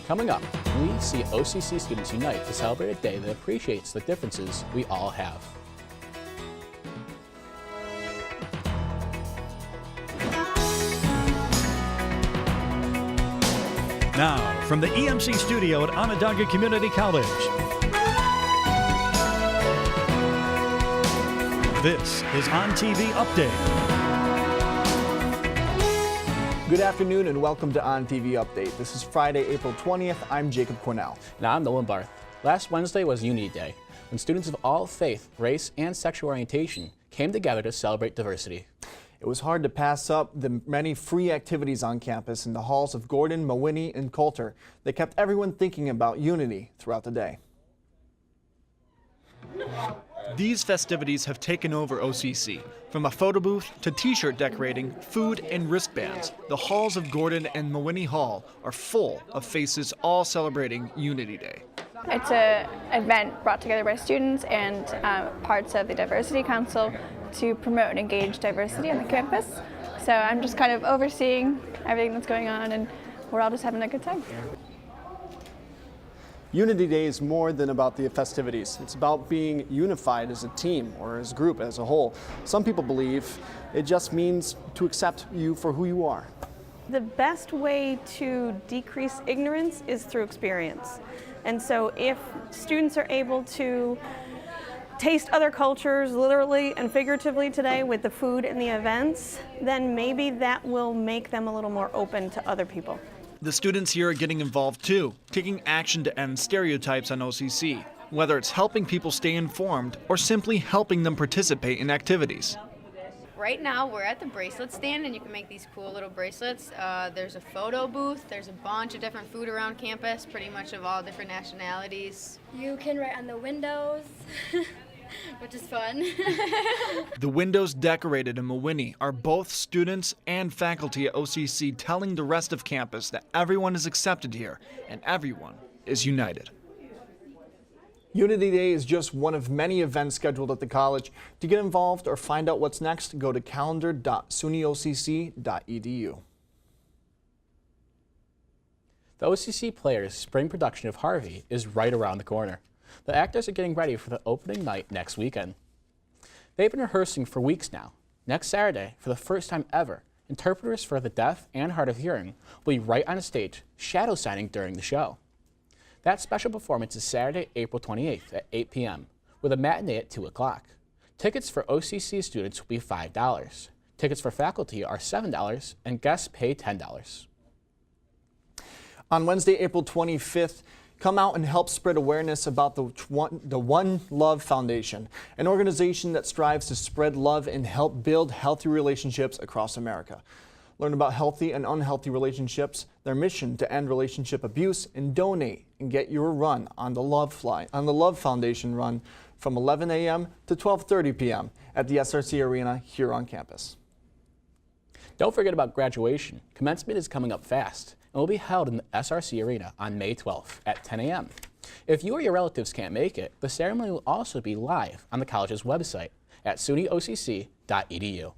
Coming up, we see OCC students unite to celebrate a day that appreciates the differences we all have. Now, from the EMC studio at Onondaga Community College, this is OnTV Update. Good afternoon and welcome to OnTV Update. This is Friday, April 20th. I'm Jacob Cornell. And I'm Nolan Barth. Last Wednesday was Unity Day, when students of all faith, race, and sexual orientation came together to celebrate diversity. It was hard to pass up the many free activities on campus in the halls of Gordon, Mawhinney, and Coulter. They kept everyone thinking about unity throughout the day. These festivities have taken over OCC. From a photo booth to t-shirt decorating, food, and wristbands, the halls of Gordon and Mawhinney Hall are full of faces all celebrating Unity Day. It's an event brought together by students and parts of the Diversity Council to promote and engage diversity on the campus. So I'm just kind of overseeing everything that's going on, and we're all just having a good time. Unity Day is more than about the festivities. It's about being unified as a team or as a group as a whole. Some people believe it just means to accept you for who you are. The best way to decrease ignorance is through experience. And so if students are able to taste other cultures literally and figuratively today with the food and the events, then maybe that will make them a little more open to other people. The students here are getting involved too, taking action to end stereotypes on OCC, whether it's helping people stay informed or simply helping them participate in activities. Right now we're at the bracelet stand and you can make these cool little bracelets. There's a photo booth, there's a bunch of different food around campus, pretty much of all different nationalities. You can write on the windows, which is fun. The windows decorated in Mawhinney are both students and faculty at OCC telling the rest of campus that everyone is accepted here and everyone is united. Unity Day is just one of many events scheduled at the college. To get involved or find out what's next, go to calendar.sunyocc.edu. The OCC Players' spring production of Harvey is right around the corner. The actors are getting ready for the opening night next weekend. They've been rehearsing for weeks now. Next Saturday, for the first time ever, interpreters for the deaf and hard of hearing will be right on a stage, shadow signing during the show. That special performance is Saturday, April 28th at 8 p.m. with a matinee at 2 o'clock. Tickets for OCC students will be $5. Tickets for faculty are $7 and guests pay $10. On Wednesday, April 25th, come out and help spread awareness about the One Love Foundation, an organization that strives to spread love and help build healthy relationships across America. Learn about healthy and unhealthy relationships, their mission to end relationship abuse, and donate and get your run on the Love Foundation run from 11 a.m. to 12:30 p.m. at the SRC Arena here on campus. Don't forget about graduation. Commencement is coming up fast and will be held in the SRC Arena on May 12th at 10 a.m. If you or your relatives can't make it, the ceremony will also be live on the college's website at sunyocc.edu.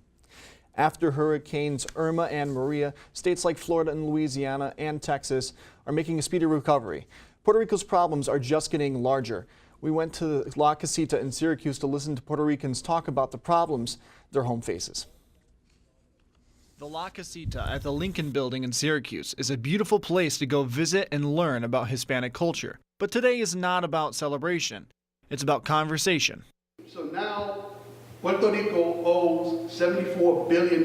After Hurricanes Irma and Maria, states like Florida and Louisiana and Texas are making a speedy recovery. Puerto Rico's problems are just getting larger. We went to La Casita in Syracuse to listen to Puerto Ricans talk about the problems their home faces. The La Casita at the Lincoln Building in Syracuse is a beautiful place to go visit and learn about Hispanic culture. But today is not about celebration. It's about conversation. So now Puerto Rico owes $74 billion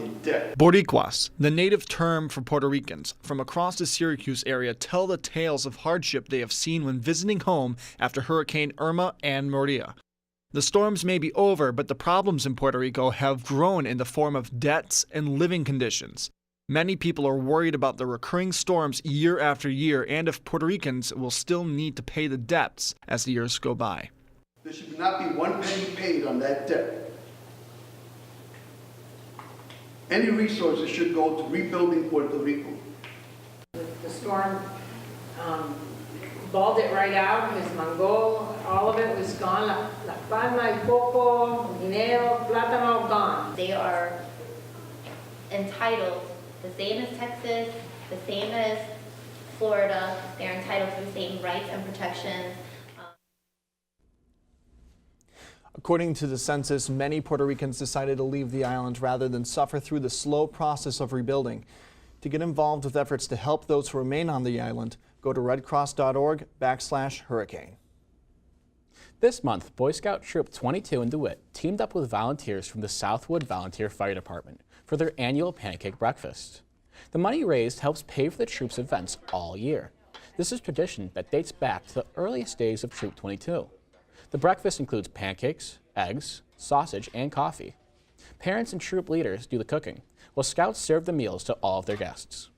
in debt. Boricuas, the native term for Puerto Ricans from across the Syracuse area, tell the tales of hardship they have seen when visiting home after Hurricane Irma and Maria. The storms may be over, but the problems in Puerto Rico have grown in the form of debts and living conditions. Many people are worried about the recurring storms year after year and if Puerto Ricans will still need to pay the debts as the years go by. There should not be one penny paid on that debt. Any resources should go to rebuilding Puerto Rico. The storm balled it right out. His mango, all of it was gone. La palma, el coco, guineo, plátano, gone. They are entitled the same as Texas, the same as Florida. They're entitled to the same rights and protections. According to the census, many Puerto Ricans decided to leave the island rather than suffer through the slow process of rebuilding. To get involved with efforts to help those who remain on the island, go to redcross.org/hurricane. This month, Boy Scout Troop 22 in DeWitt teamed up with volunteers from the Southwood Volunteer Fire Department for their annual pancake breakfast. The money raised helps pay for the troop's events all year. This is tradition that dates back to the earliest days of Troop 22. The breakfast includes pancakes, eggs, sausage, and coffee. Parents and troop leaders do the cooking, while scouts serve the meals to all of their guests.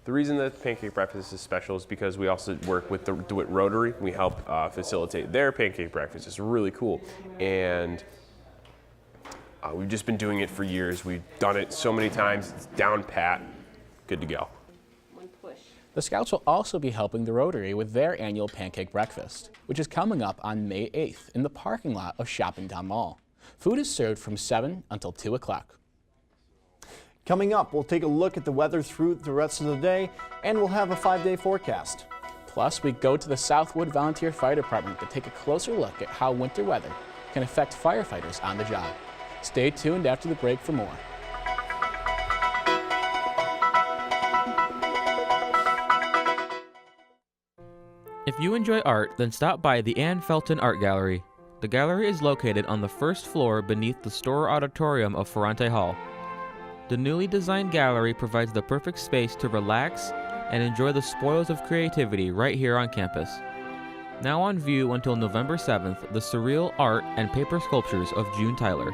The reason that pancake breakfast is special is because we also work with the DeWitt Rotary. We help facilitate their pancake breakfast. It's really cool. And we've just been doing it for years. We've done it so many times. It's down pat, good to go. The Scouts will also be helping the Rotary with their annual pancake breakfast, which is coming up on May 8th in the parking lot of Shoppingtown Mall. Food is served from 7 until 2 o'clock. Coming up, we'll take a look at the weather through the rest of the day, and we'll have a 5-day forecast. Plus, we go to the Southwood Volunteer Fire Department to take a closer look at how winter weather can affect firefighters on the job. Stay tuned after the break for more. If you enjoy art, then stop by the Ann Felton Art Gallery. The gallery is located on the first floor beneath the Storer Auditorium of Ferrante Hall. The newly designed gallery provides the perfect space to relax and enjoy the spoils of creativity right here on campus. Now on view until November 7th, the surreal art and paper sculptures of June Tyler.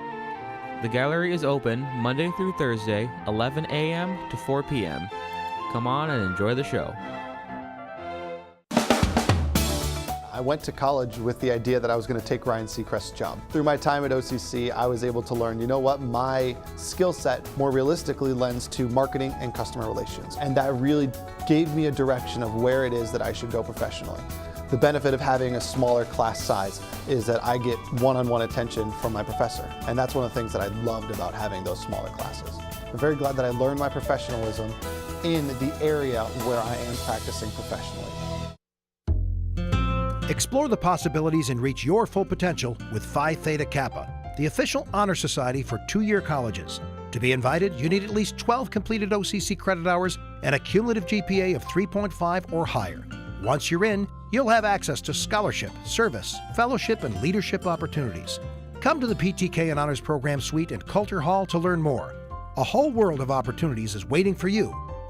The gallery is open Monday through Thursday, 11 a.m. to 4 p.m. Come on and enjoy the show. I went to college with the idea that I was going to take Ryan Seacrest's job. Through my time at OCC, I was able to learn, you know what, my skill set more realistically lends to marketing and customer relations. And that really gave me a direction of where it is that I should go professionally. The benefit of having a smaller class size is that I get one-on-one attention from my professor. And that's one of the things that I loved about having those smaller classes. I'm very glad that I learned my professionalism in the area where I am practicing professionally. Explore the possibilities and reach your full potential with Phi Theta Kappa, the official honor society for two-year colleges. To be invited, you need at least 12 completed OCC credit hours and a cumulative GPA of 3.5 or higher. Once you're in, you'll have access to scholarship, service, fellowship, and leadership opportunities. Come to the PTK and Honors Program Suite at Coulter Hall to learn more. A whole world of opportunities is waiting for you.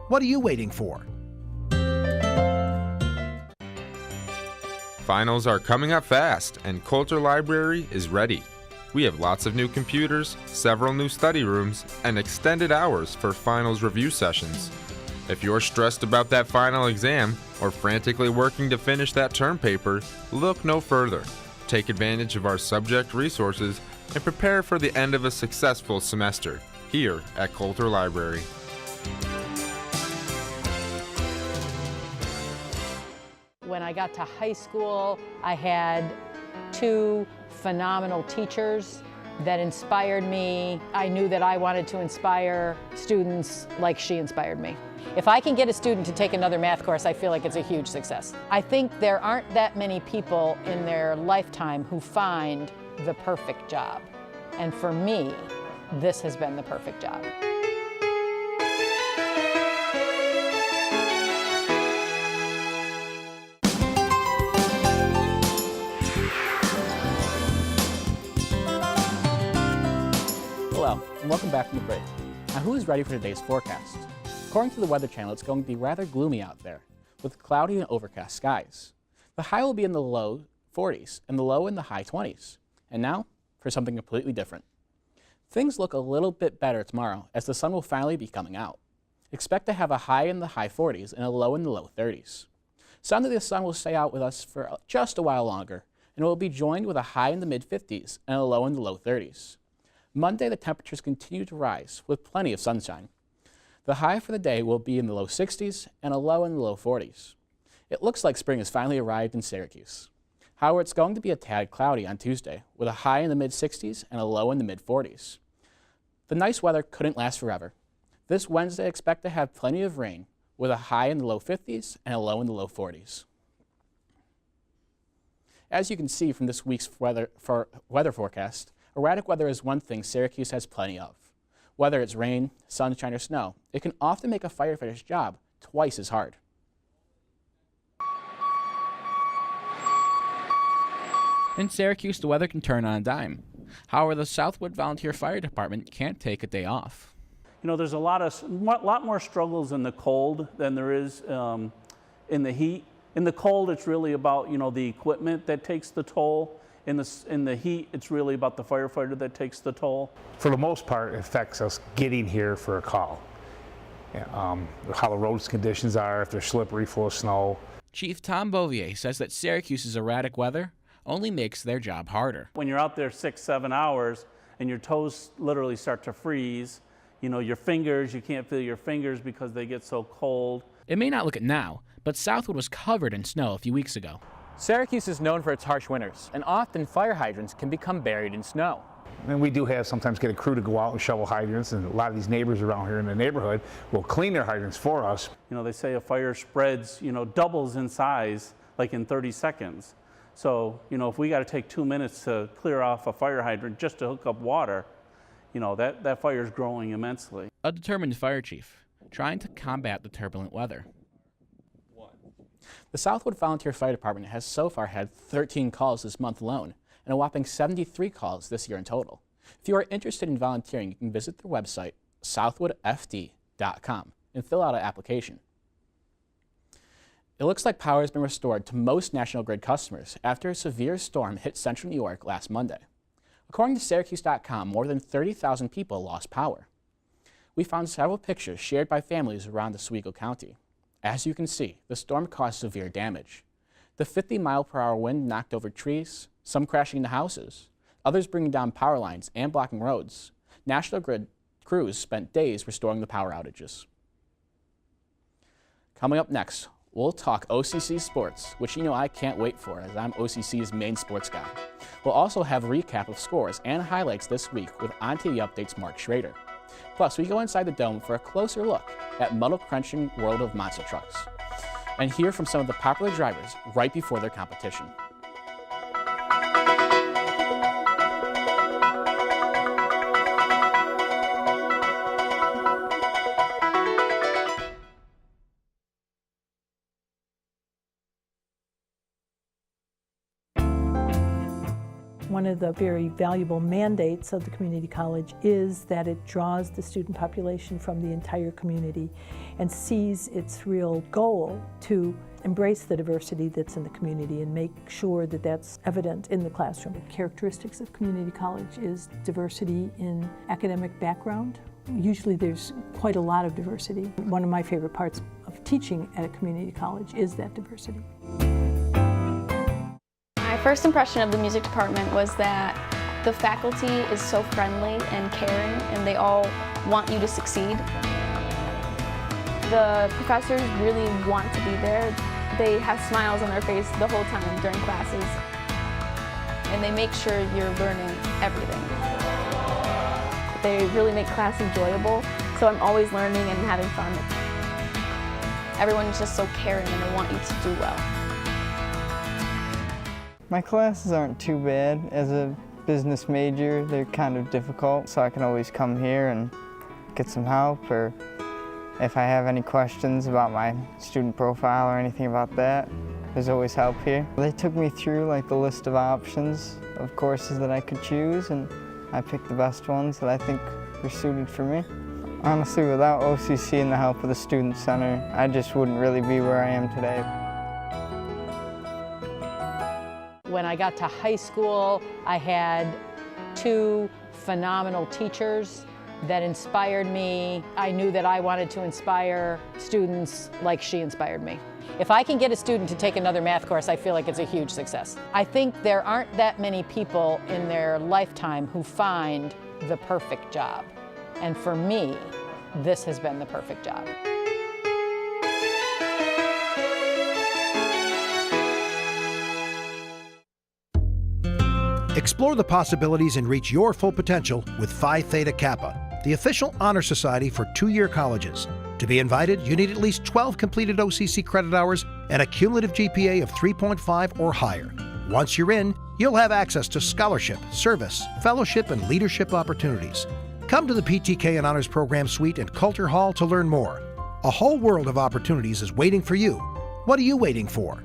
What are you waiting for? Finals are coming up fast, and Coulter Library is ready. We have lots of new computers, several new study rooms, and extended hours for finals review sessions. If you're stressed about that final exam or frantically working to finish that term paper, look no further. Take advantage of our subject resources and prepare for the end of a successful semester here at Coulter Library. When I got to high school, I had two phenomenal teachers that inspired me. I knew that I wanted to inspire students like she inspired me. If I can get a student to take another math course, I feel like it's a huge success. I think there aren't that many people in their lifetime who find the perfect job. And for me, this has been the perfect job. Hello, and welcome back from the break. Now, who is ready for today's forecast? According to the Weather Channel, it's going to be rather gloomy out there, with cloudy and overcast skies. The high will be in the low 40s and the low in the high 20s. And now, for something completely different. Things look a little bit better tomorrow, as the sun will finally be coming out. Expect to have a high in the high 40s and a low in the low 30s. Sunday, the sun will stay out with us for just a while longer, and it will be joined with a high in the mid-50s and a low in the low 30s. Monday, the temperatures continue to rise with plenty of sunshine. The high for the day will be in the low 60s and a low in the low 40s. It looks like spring has finally arrived in Syracuse. However, it's going to be a tad cloudy on Tuesday with a high in the mid-60s and a low in the mid-40s. The nice weather couldn't last forever. This Wednesday, expect to have plenty of rain with a high in the low 50s and a low in the low 40s. As you can see from this week's weather forecast, erratic weather is one thing Syracuse has plenty of. Whether it's rain, sunshine, or snow, it can often make a firefighter's job twice as hard. In Syracuse, the weather can turn on a dime. However, the Southwood Volunteer Fire Department can't take a day off. You know, there's a lot more struggles in the cold than there is in the heat. In the cold, it's really about, you know, the equipment that takes the toll. In the heat, it's really about the firefighter that takes the toll. For the most part, it affects us getting here for a call. How the roads conditions are, if they're slippery, full of snow. Chief Tom Bouvier says that Syracuse's erratic weather only makes their job harder. When you're out there 6-7 hours and your toes literally start to freeze, you know, your fingers, you can't feel your fingers because they get so cold. It may not look it now, but Southwood was covered in snow a few weeks ago. Syracuse is known for its harsh winters, and often fire hydrants can become buried in snow. And we do sometimes get a crew to go out and shovel hydrants, and a lot of these neighbors around here in the neighborhood will clean their hydrants for us. You know, they say a fire spreads, you know, doubles in size, like in 30 seconds. So, you know, if we got to take 2 minutes to clear off a fire hydrant just to hook up water, you know, that fire is growing immensely. A determined fire chief trying to combat the turbulent weather. The Southwood Volunteer Fire Department has so far had 13 calls this month alone, and a whopping 73 calls this year in total. If you are interested in volunteering, you can visit their website, southwoodfd.com, and fill out an application. It looks like power has been restored to most National Grid customers after a severe storm hit central New York last Monday. According to Syracuse.com, more than 30,000 people lost power. We found several pictures shared by families around Oswego County. As you can see, the storm caused severe damage. The 50-mile-per-hour wind knocked over trees, some crashing into houses, others bringing down power lines and blocking roads. National Grid crews spent days restoring the power outages. Coming up next, we'll talk OCC sports, which you know I can't wait for, as I'm OCC's main sports guy. We'll also have a recap of scores and highlights this week with Ontv Update's Mark Schrader. Plus, we go inside the dome for a closer look at muddle-crunching world of monster trucks and hear from some of the popular drivers right before their competition. One of the very valuable mandates of the community college is that it draws the student population from the entire community and sees its real goal to embrace the diversity that's in the community and make sure that that's evident in the classroom. The characteristics of community college is diversity in academic background. Usually there's quite a lot of diversity. One of my favorite parts of teaching at a community college is that diversity. My first impression of the music department was that the faculty is so friendly and caring, and they all want you to succeed. The professors really want to be there. They have smiles on their face the whole time during classes, and they make sure you're learning everything. They really make class enjoyable, so I'm always learning and having fun. Everyone's just so caring, and they want you to do well. My classes aren't too bad. As a business major, they're kind of difficult, so I can always come here and get some help, or if I have any questions about my student profile or anything about that, there's always help here. They took me through like the list of options of courses that I could choose, and I picked the best ones that I think were suited for me. Honestly, without OCC and the help of the Student Center, I just wouldn't really be where I am today. When I got to high school, I had two phenomenal teachers that inspired me. I knew that I wanted to inspire students like she inspired me. If I can get a student to take another math course, I feel like it's a huge success. I think there aren't that many people in their lifetime who find the perfect job. And for me, this has been the perfect job. Explore the possibilities and reach your full potential with Phi Theta Kappa, the official honor society for two-year colleges. To be invited, you need at least 12 completed OCC credit hours and a cumulative GPA of 3.5 or higher. Once you're in, you'll have access to scholarship, service, fellowship, and leadership opportunities. Come to the PTK and Honors Program Suite in Coulter Hall to learn more. A whole world of opportunities is waiting for you. What are you waiting for?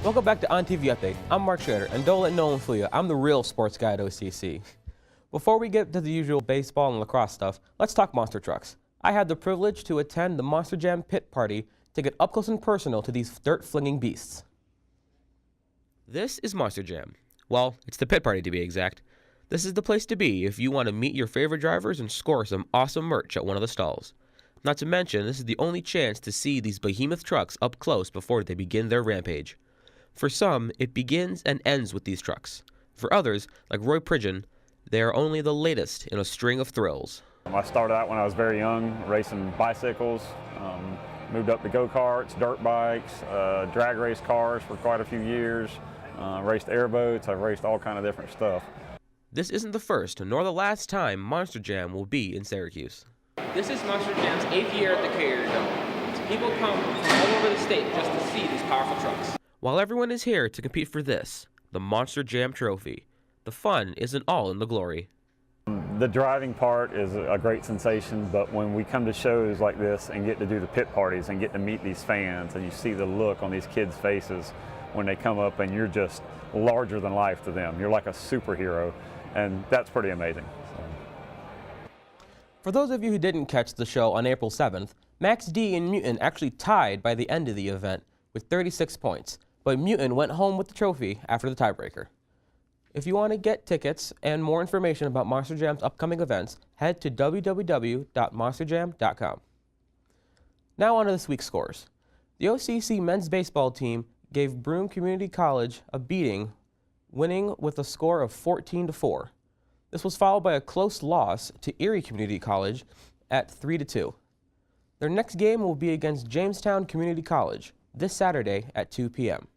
Welcome back to Ontv Update. I'm Mark Schrader, and don't let no one fool you. I'm the real sports guy at OCC. Before we get to the usual baseball and lacrosse stuff, let's talk monster trucks. I had the privilege to attend the Monster Jam pit party to get up close and personal to these dirt-flinging beasts. This is Monster Jam. Well, it's the pit party to be exact. This is the place to be if you want to meet your favorite drivers and score some awesome merch at one of the stalls. Not to mention, this is the only chance to see these behemoth trucks up close before they begin their rampage. For some, it begins and ends with these trucks. For others, like Roy Pridgeon, they are only the latest in a string of thrills. I started out when I was very young, racing bicycles, moved up to go-karts, dirt bikes, drag race cars for quite a few years, raced airboats, I've raced all kind of different stuff. This isn't the first nor the last time Monster Jam will be in Syracuse. This is Monster Jam's 8th year at the Carrier Dome. People come from all over the state just to see these powerful trucks. While everyone is here to compete for this, the Monster Jam Trophy, the fun isn't all in the glory. The driving part is a great sensation, but when we come to shows like this and get to do the pit parties and get to meet these fans and you see the look on these kids' faces when they come up and you're just larger than life to them. You're like a superhero, and that's pretty amazing. For those of you who didn't catch the show on April 7th, Max D and Mutant actually tied by the end of the event with 36 points. But Mutant went home with the trophy after the tiebreaker. If you want to get tickets and more information about Monster Jam's upcoming events, head to www.monsterjam.com. Now on to this week's scores. The OCC men's baseball team gave Broome Community College a beating, winning with a score of 14-4. This was followed by a close loss to Erie Community College at 3-2. Their next game will be against Jamestown Community College this Saturday at 2 p.m.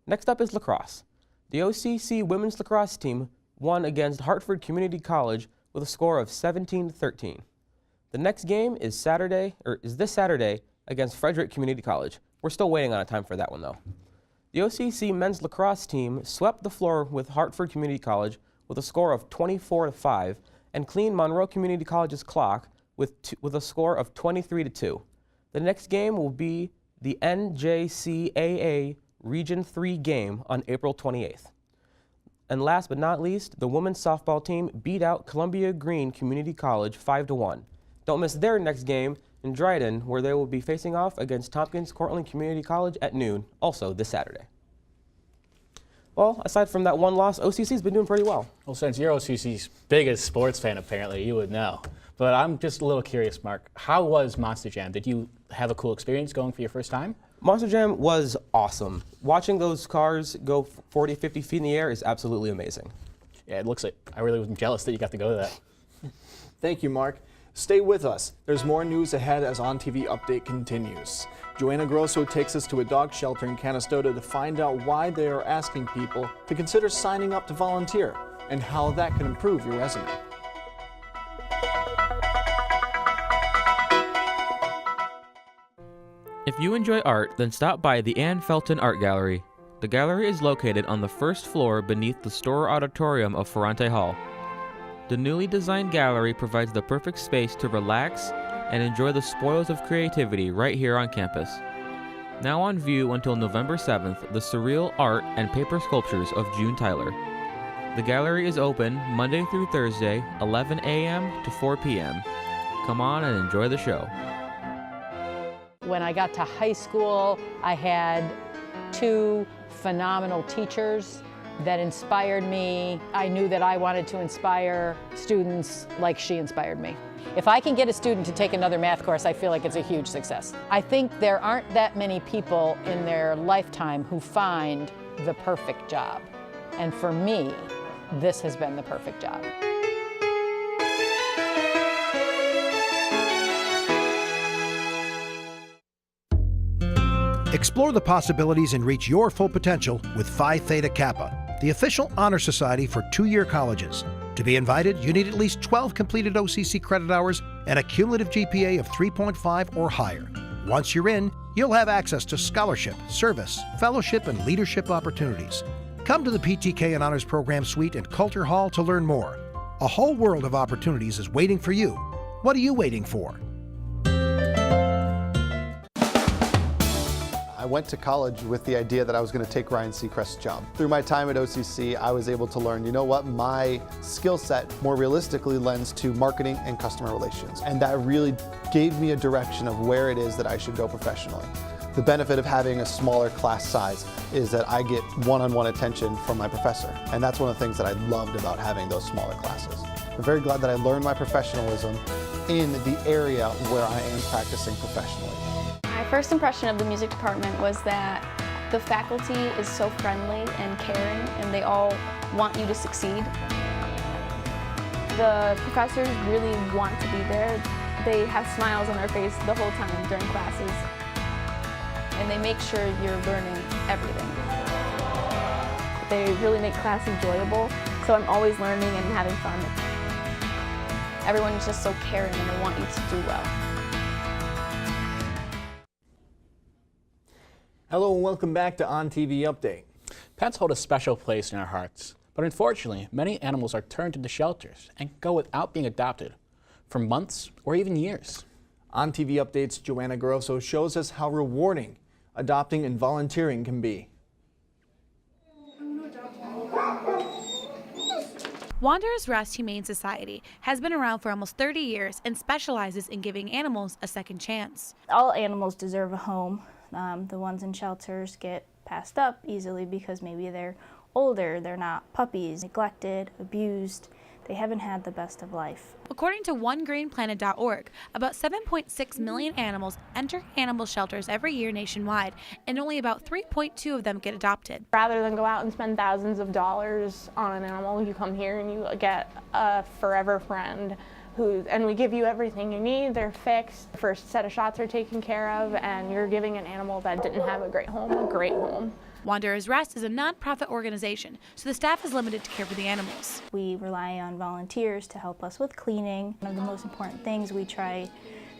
Next up is lacrosse. The OCC women's lacrosse team won against Hartford Community College with a score of 17-13. The next game is this Saturday against Frederick Community College. We're still waiting on a time for that one though. The OCC men's lacrosse team swept the floor with Hartford Community College with a score of 24-5 and cleaned Monroe Community College's clock with a score of 23-2. The next game will be the NJCAA Region 3 game on April 28th. And last but not least, the women's softball team beat out Columbia Green Community College 5-1. Don't miss their next game in Dryden, where they will be facing off against Tompkins Cortland Community College at noon, also this Saturday. Well, aside from that one loss, OCC's been doing pretty well. Well, since you're OCC's biggest sports fan, apparently, you would know. But I'm just a little curious, Mark. How was Monster Jam? Did you have a cool experience going for your first time? Monster Jam was awesome. Watching those cars go 40, 50 feet in the air is absolutely amazing. Yeah, it looks like I really was jealous that you got to go to that. Thank you, Mark. Stay with us. There's more news ahead as Ontv Update continues. Joanna Grosso takes us to a dog shelter in Canastota to find out why they are asking people to consider signing up to volunteer and how that can improve your resume. If you enjoy art, then stop by the Ann Felton Art Gallery. The gallery is located on the first floor beneath the Storer Auditorium of Ferrante Hall. The newly designed gallery provides the perfect space to relax and enjoy the spoils of creativity right here on campus. Now on view until November 7th, the surreal art and paper sculptures of June Tyler. The gallery is open Monday through Thursday, 11 a.m. to 4 p.m. Come on and enjoy the show. When I got to high school, I had two phenomenal teachers that inspired me. I knew that I wanted to inspire students like she inspired me. If I can get a student to take another math course, I feel like it's a huge success. I think there aren't that many people in their lifetime who find the perfect job. And for me, this has been the perfect job. Explore the possibilities and reach your full potential with Phi Theta Kappa, the official honor society for two-year colleges. To be invited, you need at least 12 completed OCC credit hours and a cumulative GPA of 3.5 or higher. Once you're in, you'll have access to scholarship, service, fellowship, and leadership opportunities. Come to the PTK and Honors Program Suite in Coulter Hall to learn more. A whole world of opportunities is waiting for you. What are you waiting for? I went to college with the idea that I was going to take Ryan Seacrest's job. Through my time at OCC, I was able to learn, you know what, my skill set more realistically lends to marketing and customer relations. And that really gave me a direction of where it is that I should go professionally. The benefit of having a smaller class size is that I get one-on-one attention from my professor. And that's one of the things that I loved about having those smaller classes. I'm very glad that I learned my professionalism in the area where I am practicing professionally. My first impression of the music department was that the faculty is so friendly and caring, and they all want you to succeed. The professors really want to be there. They have smiles on their face the whole time during classes, and they make sure you're learning everything. They really make class enjoyable, so I'm always learning and having fun. Everyone's just so caring and they want you to do well. Hello and welcome back to Ontv Update. Pets hold a special place in our hearts, but unfortunately, many animals are turned into shelters and go without being adopted for months or even years. Ontv Update's Joanna Grosso shows us how rewarding adopting and volunteering can be. Wanderers Rest Humane Society has been around for almost 30 years and specializes in giving animals a second chance. All animals deserve a home. The ones in shelters get passed up easily because maybe they're older, they're not puppies, neglected, abused. They haven't had the best of life. According to OneGreenPlanet.org, about 7.6 million animals enter animal shelters every year nationwide, and only about 3.2 of them get adopted. Rather than go out and spend thousands of dollars on an animal, you come here and you get a forever friend. And we give you everything you need. They're fixed. The first set of shots are taken care of, and you're giving an animal that didn't have a great home. Wanderers Rest is a non-profit organization, so the staff is limited to care for the animals. We rely on volunteers to help us with cleaning. One of the most important things we try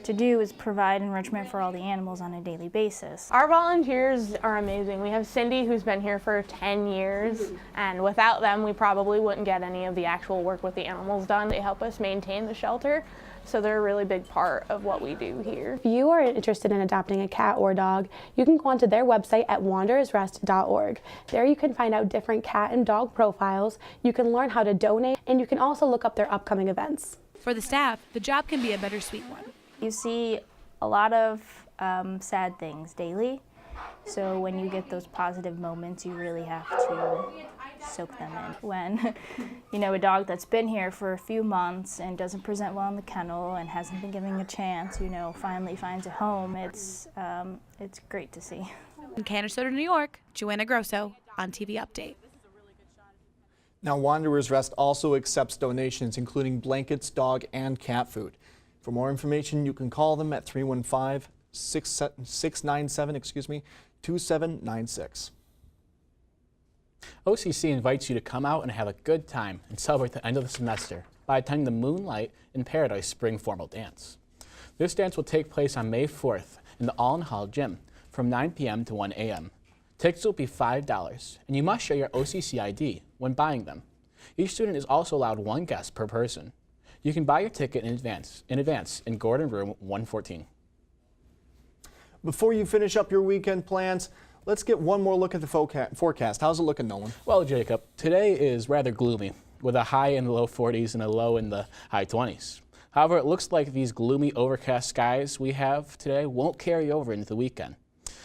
to do is provide enrichment for all the animals on a daily basis. Our volunteers are amazing. We have Cindy, who's been here for 10 years, and without them, we probably wouldn't get any of the actual work with the animals done. They help us maintain the shelter, so they're a really big part of what we do here. If you are interested in adopting a cat or dog, you can go onto their website at wanderersrest.org. There you can find out different cat and dog profiles, you can learn how to donate, and you can also look up their upcoming events. For the staff, the job can be a bittersweet one. You see a lot of sad things daily, so when you get those positive moments, you really have to soak them in. When, a dog that's been here for a few months and doesn't present well in the kennel and hasn't been given a chance, finally finds a home, it's great to see. In Canastota, New York, Joanna Grosso, Ontv Update. Now, Wanderers Rest also accepts donations, including blankets, dog, and cat food. For more information, you can call them at 315-697-2796. OCC invites you to come out and have a good time and celebrate the end of the semester by attending the Moonlight in Paradise Spring Formal Dance. This dance will take place on May 4th in the Allen Hall Gym from 9 p.m. to 1 a.m. Tickets will be $5, and you must show your OCC ID when buying them. Each student is also allowed one guest per person. You can buy your ticket in advance in Gordon Room 114. Before you finish up your weekend plans, let's get one more look at the forecast. How's it looking, Nolan? Well, Jacob, today is rather gloomy, with a high in the low 40s and a low in the high 20s. However, it looks like these gloomy overcast skies we have today won't carry over into the weekend.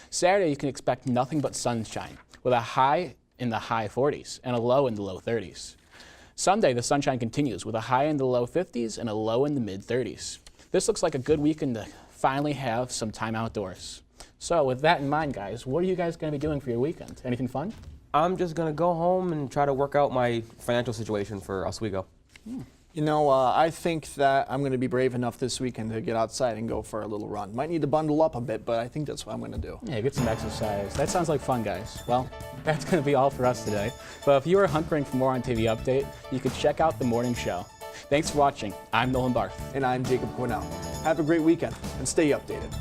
Saturday, you can expect nothing but sunshine, with a high in the high 40s and a low in the low 30s. Sunday, the sunshine continues with a high in the low 50s and a low in the mid 30s. This looks like a good weekend to finally have some time outdoors. So with that in mind, guys, what are you guys going to be doing for your weekend? Anything fun? I'm just going to go home and try to work out my financial situation for Oswego. You know, I think that I'm going to be brave enough this weekend to get outside and go for a little run. Might need to bundle up a bit, but I think that's what I'm going to do. Yeah, get some exercise. That sounds like fun, guys. Well, that's going to be all for us today. But if you are hunkering for more Ontv update, you can check out the morning show. Thanks for watching. I'm Nolan Barth. And I'm Jacob Cornell. Have a great weekend and stay updated.